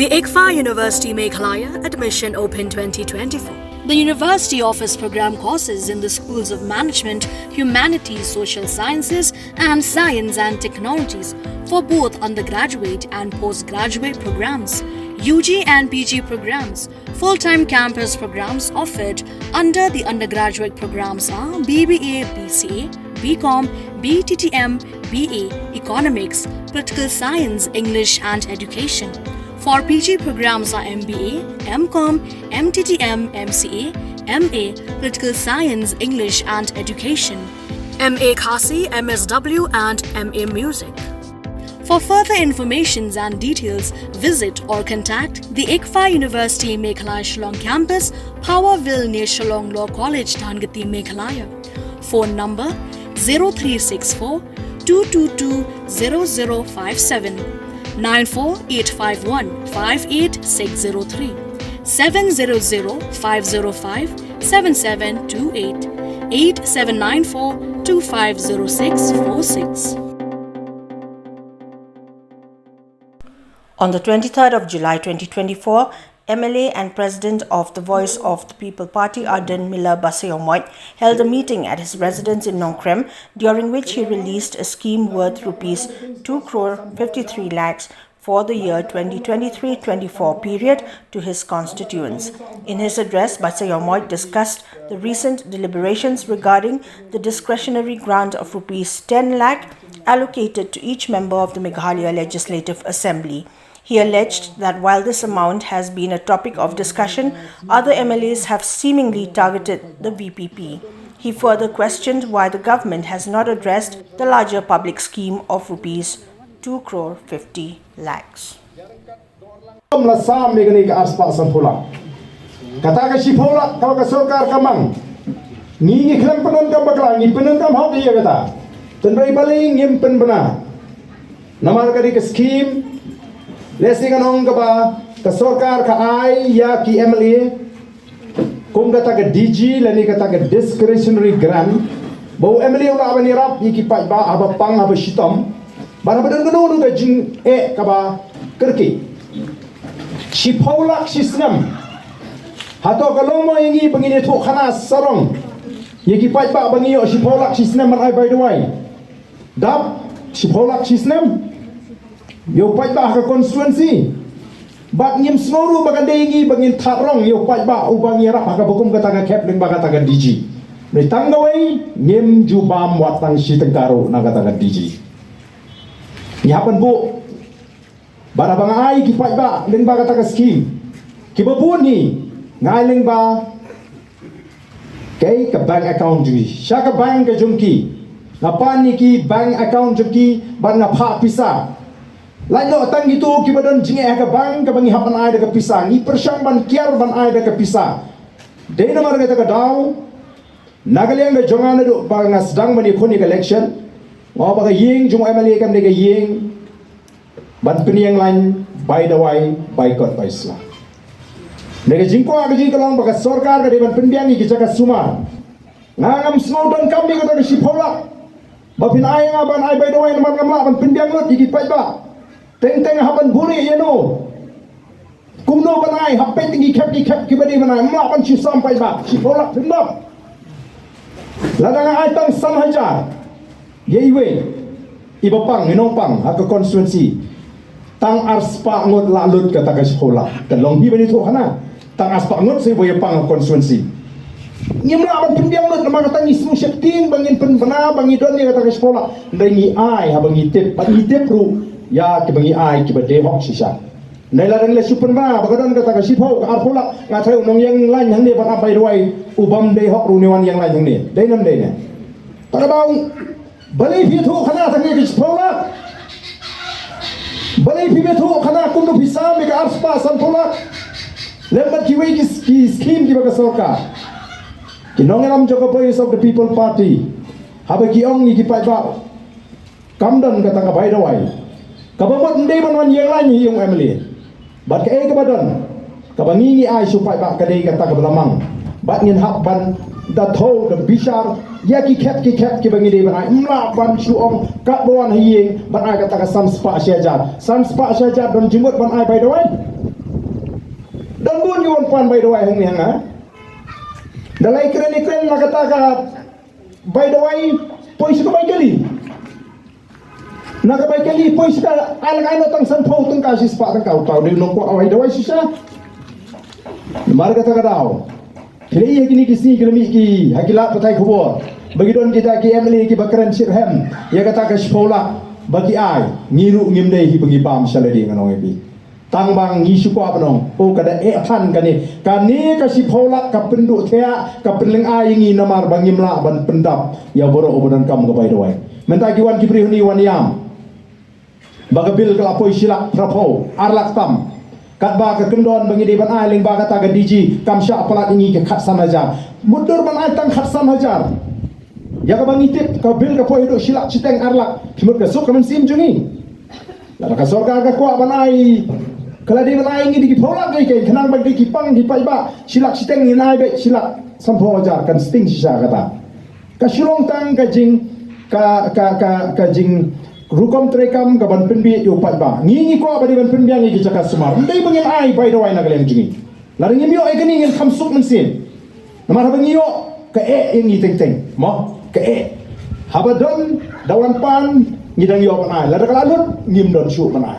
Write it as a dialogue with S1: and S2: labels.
S1: The ICFA University Meghalaya Admission Open 2024. The university offers program courses in the schools of management, humanities, social sciences, and science and technologies for both undergraduate and postgraduate programs, UG and PG programs. Full-time campus programs offered under the undergraduate programs are BBA, BCA, BCom, BTTM, BA, Economics, Political Science, English and Education. For PG programs are MBA, MCom, MTTM, MCA, MA, Political Science, English and Education, MA Khasi, MSW and MA Music. For further information and details, visit or contact the ICFA University Meghalaya Shillong Campus, Powerville near Shillong Law College, Dhangati, Meghalaya. Phone number 0364 222 0057, 94851 58603, 700 505 7728, 8794 250646.
S2: On the 23rd of July 2024, MLA and President of the Voice of the People Party, Ardent Miller Basaiawmoit, held a meeting at his residence in Nongkrem, during which he released a scheme worth rupees 2 crore 53 lakhs for the year 2023-24 period to his constituents. In his address, Basaiawmoit discussed the recent deliberations regarding the discretionary grant of rupees 10 lakh allocated to each member of the Meghalaya Legislative Assembly. He alleged that while this amount has been a topic of discussion, other MLAs have seemingly targeted the VPP. He further questioned why the government has not addressed the larger public scheme of rupees 2 crore 50 lakhs.
S3: Lesing anong kaba ka sarkar ka ay ya ki MLA kung kata ka DG lani kata ka discretionary grant bau MLA ula abani rap ki pai ba aba pang aba shitom bara badan gano ka jing kaba kerki shipaulak shisnam hato kalomo ingi pangini tu khana sarong ki pai ba bangi o shipaulak shisnam man ai by the way dap shipaulak shisnam yo pai ba ka constituency bak ngim snoru bagandengi bangin tharong yo pai ba ubang yara ka bukum kata ka kepling ba kata ka DG ni tangawai ngim jubam watang si tengkaro na kata ka DG nyapan bu bara bang ai ki pai ba ling ba kata ka scheme ki babun ni ngai ling ba kai ka bank account ji sha ka bank ka jumki ngapan ni ki bank account jumki ban na pha pisa lain lo tang itu kibadan jinge ka bang ka bangi hapan ai da ka pisang ni persang ban kiar ban ai da ka pisa de na mar ka daw nagaliang da jongan do ba nga sedang mani khoni election ngo ba ka ying jung MLA kam de ka ying ban piniang lain by the way boycott by Islam de ka jingko ka jing kalong ba ka sarkar ka de ban pindiang ki jaka suma ngam snowdon kam ni ka da sipola ba pin ai nga ban ai by the way man ngam la ban pindiang lot ki pai ba teng haban buri yeno kumno banai hapen tinggi kep ki badi banai mlapan chi sampai ba chi bola tendam ladang ai tang san hajar yeiwe ibapang inopang ha constituency tang arspa ngot lalut kata ka sekolah kalong bi bani tu hana tang arspa ngot sei boya pang constituency nyemla ban pendiang lut nama kata ngismu shifting bangin pen bana bangi don ni kata ka sekolah ndangi ai ha bangi tip ru ya ke bagi ai ke bade hok sisa nei la le super ba bagadon kata ka sipo ka arpola nga thai nong yang lain hang ne ban abai roi ubam de hok runiwan yang lain hang ne dei nam dei ne para bau balai phi thu khana thang ne sipola balai phi me thu khana kum no phisa me ka arspa san thola lembat ki wei ki scheme ki ba ka sarkar ki nong elam joko voice of the people party haba ki ong ni ki pai ba kamdan kata ka bai roi kabamot ndai ban yang lain yung MLA bat ka ka badon kabangi ai supai ba kadai kata ka belamang bat ngin hap ban da thol da bishar ya ki kep ki bangi de ban mla ban chuong ka bon hieng ban ai kata ka san spa syajar don jimut ban ai by the way don bun yon pan by the way hang hang ha dalai kren na kata ka by the way pois ko bay kali nakabay kali pois ka alang ano tang san pho tung ka si spa tang kau tau de no ko awai dawai sisa mar kata ka daw kini ye kini kisi kelmi ki hakila patai khubor bagi don kita ki MLA ki bakran sirhem ya kata ka sekolah bagi ai ngiru ngimde hi bagi pam saladi nganong ebi tang bang ngisu ko apnong o kada e phan kani ka si phola ka pendu thea ka penleng ai ngi namar bangimla ban pendap ya boro obodan kam ga bai doi menta ki wan ki pri huni wan yam bagabil kala poi silak prapo arlak tam kat ba ka kendon bangi de ban ai ling ba kata ga diji kam sya palat ngi ke khatsan hajar mudur ban ai tang khatsan hajar ya ka bangi tip ka bil ka poi do silak citeng arlak kimut ka sok kamen sim jungi la ka sorga ka kwa ban ai kala de ban ai ngi di phola ga ke khnang ban ki pang di pai ba silak citeng ni nai be silak sampho hajar kan sting sisa kata ka shilong tang ka jing ka jing rukom trekam ka ban penbi yo pat ba ngi ko ba di ban penbi ngi ki cakat semar ndai bangin ai bai do wai na galeng jingi la ring mio e kani ngin kham suk men sin namar bangi yo ka e ngi teng teng mo ka e habadon dawan pan ngidang yo pan ai la da kala lut ngim don shu pan ai